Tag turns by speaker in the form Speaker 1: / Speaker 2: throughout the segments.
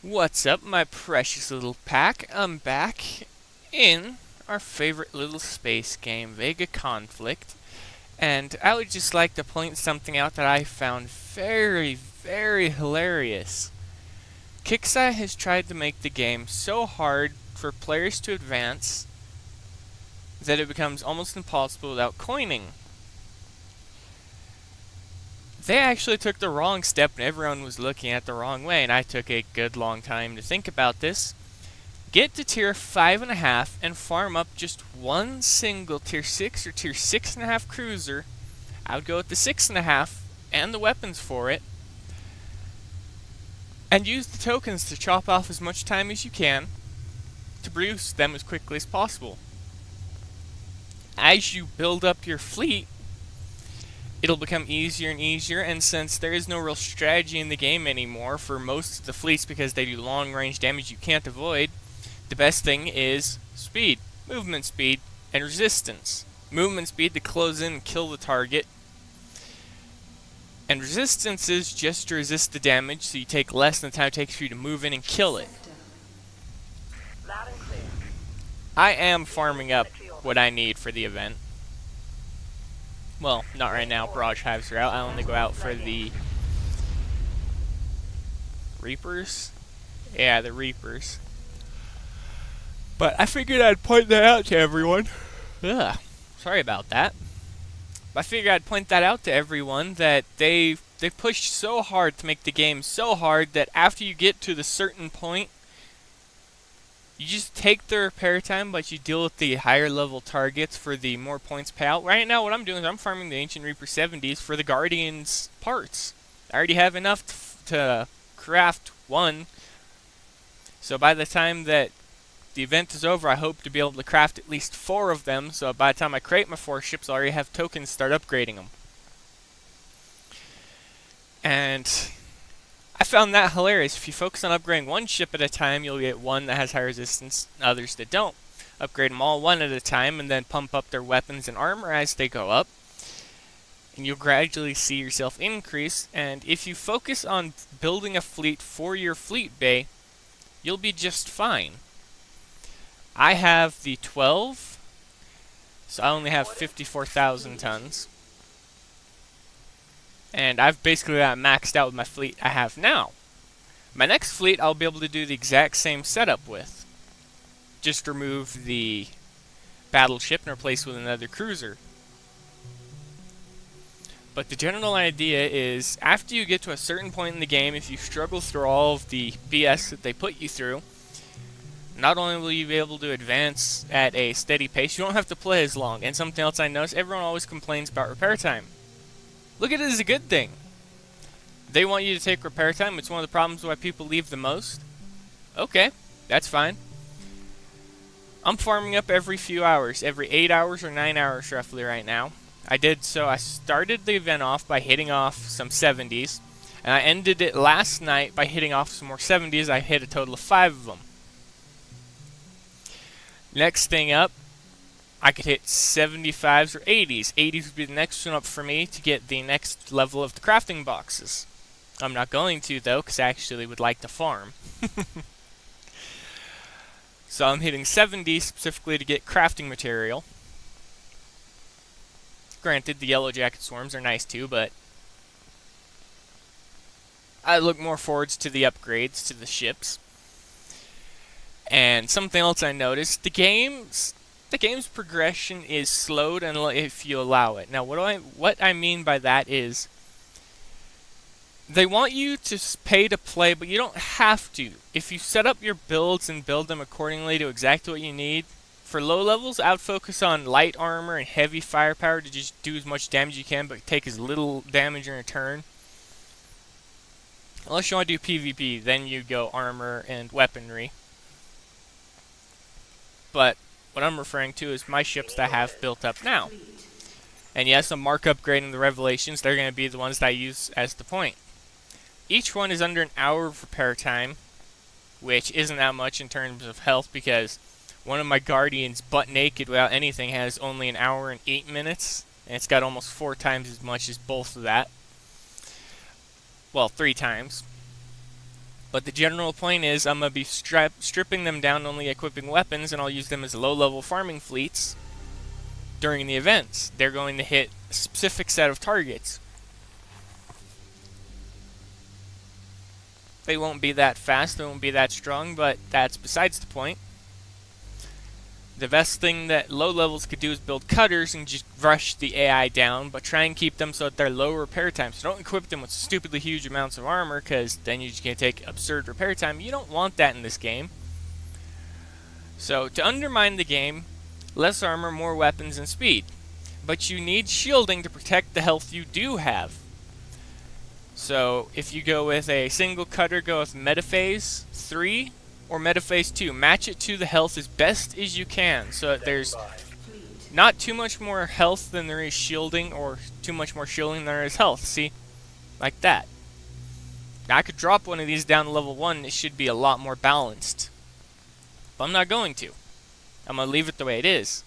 Speaker 1: What's up, my precious little pack? I'm back in our favorite little space game, VEGA Conflict, and I would just like to point something out that I found very hilarious. Kixeye has tried to make the game so hard for players to advance that it becomes almost impossible without coining. They actually took the wrong step and everyone was looking at the wrong way, and I took a good long time to think about this. Get to tier 5.5 and farm up just one single tier 6 or tier 6.5 cruiser. I would go with the 6.5 and the weapons for it. And use the tokens to chop off as much time as you can to produce them as quickly as possible. As you build up your fleet, it'll become easier and easier, and since there is no real strategy in the game anymore for most of the fleets because they do long range damage you can't avoid, the best thing is speed, movement speed, and resistance. Movement speed to close in and kill the target, and resistance is just to resist the damage so you take less than the time it takes for you to move in and kill it. I am farming up what I need for the event. Well, not right now, barrage hives are out. I only go out for the Reapers. Yeah, the Reapers. But I figured I'd point that out to everyone. Ugh, sorry about that. I figured I'd point that out to everyone that they pushed so hard to make the game so hard that after you get to the certain point, you just take the repair time, but you deal with the higher level targets for the more points payout. Right now, what I'm doing is I'm farming the Ancient Reaper 70s for the Guardians parts. I already have enough to craft one. So by the time that the event is over, I hope to be able to craft at least 4 of them. So by the time I create my 4 ships, I already have tokens to start upgrading them. And I found that hilarious. If you focus on upgrading one ship at a time, you'll get one that has high resistance, others that don't. Upgrade them all one at a time, and then pump up their weapons and armor as they go up. And you'll gradually see yourself increase. And if you focus on building a fleet for your fleet bay, you'll be just fine. I have the 12, so I only have 54,000 tons. And I've basically got maxed out with my fleet I have now. My next fleet I'll be able to do the exact same setup with. Just remove the battleship and replace with another cruiser. But the general idea is, after you get to a certain point in the game, if you struggle through all of the BS that they put you through, not only will you be able to advance at a steady pace, you don't have to play as long. And something else I notice, everyone always complains about repair time. Look at it as a good thing. They want you to take repair time. It's one of the problems why people leave the most. Okay, that's fine. I'm farming up every few hours, every 8 hours or 9 hours roughly right now. I started the event off by hitting off some 70s, and I ended it last night by hitting off some more 70s. I hit a total of 5 of them. Next thing up, I could hit 75s or 80s. 80s would be the next one up for me to get the next level of the crafting boxes. I'm not going to, though, because I actually would like to farm. So I'm hitting 70s specifically to get crafting material. Granted, the yellow jacket swarms are nice too, but I look more forwards to the upgrades to the ships. And something else I noticed, the game's progression is slowed if you allow it. Now, what I mean by that is, they want you to pay to play, but you don't have to. If you set up your builds and build them accordingly to exactly what you need, for low levels, I would focus on light armor and heavy firepower to just do as much damage as you can, but take as little damage in return. Unless you want to do PvP, then you go armor and weaponry. But what I'm referring to is my ships that I have built up now. And yes, I'm mark upgrading the Revelations. They're going to be the ones that I use as the point. Each one is under an hour of repair time, which isn't that much in terms of health because one of my Guardians, butt naked without anything, has only an hour and 8 minutes. And it's got almost 4 times as much as both of that. Well, 3 times. But the general point is I'm going to be stripping them down, only equipping weapons, and I'll use them as low-level farming fleets during the events. They're going to hit a specific set of targets. They won't be that fast, they won't be that strong, but that's besides the point. The best thing that low levels could do is build cutters and just rush the AI down, but try and keep them so that they're low repair time. So don't equip them with stupidly huge amounts of armor, because then you're just going to take absurd repair time. You don't want that in this game. So to undermine the game, less armor, more weapons, and speed. But you need shielding to protect the health you do have. So if you go with a single cutter, go with Metaphase 3 or Metaphase 2. Match it to the health as best as you can, so that there's not too much more health than there is shielding, or too much more shielding than there is health. See? Like that. Now I could drop one of these down to level 1 and it should be a lot more balanced. But I'm not going to. I'm going to leave it the way it is.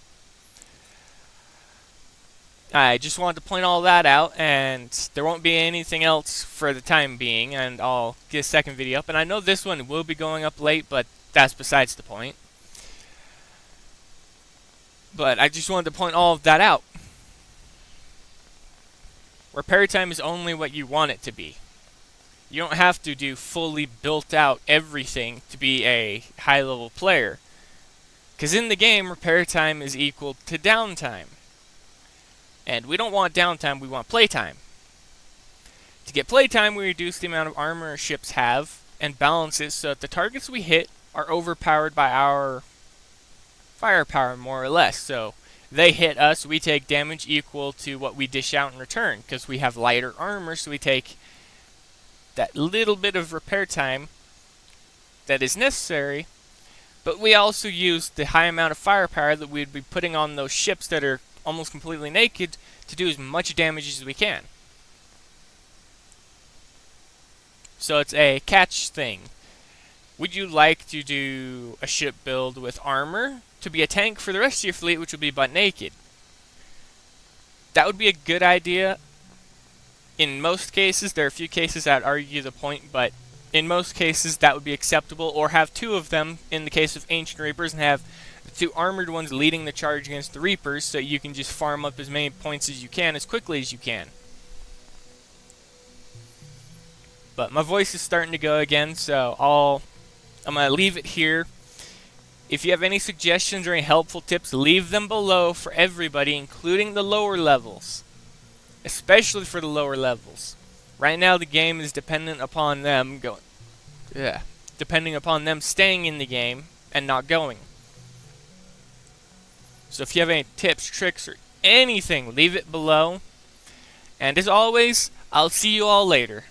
Speaker 1: I just wanted to point all that out, and there won't be anything else for the time being, and I'll get a second video up. And I know this one will be going up late, but that's besides the point. But I just wanted to point all of that out. Repair time is only what you want it to be. You don't have to do fully built out everything to be a high level player. Because in the game, repair time is equal to downtime. And we don't want downtime, we want playtime. To get playtime, we reduce the amount of armor our ships have and balance it so that the targets we hit are overpowered by our firepower, more or less. So they hit us, we take damage equal to what we dish out in return, because we have lighter armor, so we take that little bit of repair time that is necessary. But we also use the high amount of firepower that we'd be putting on those ships that are almost completely naked to do as much damage as we can. So it's a catch thing. Would you like to do a ship build with armor to be a tank for the rest of your fleet, which would be butt naked? That would be a good idea. In most cases, there are a few cases that argue the point, but in most cases that would be acceptable, or have two of them in the case of Ancient Reapers and have the two armored ones leading the charge against the Reapers, so you can just farm up as many points as you can as quickly as you can. But my voice is starting to go again, so I'm going to leave it here. If you have any suggestions or any helpful tips, leave them below for everybody, including the lower levels. Especially for the lower levels. Right now the game is dependent upon them depending upon them staying in the game and not going. So if you have any tips, tricks, or anything, leave it below. And as always, I'll see you all later.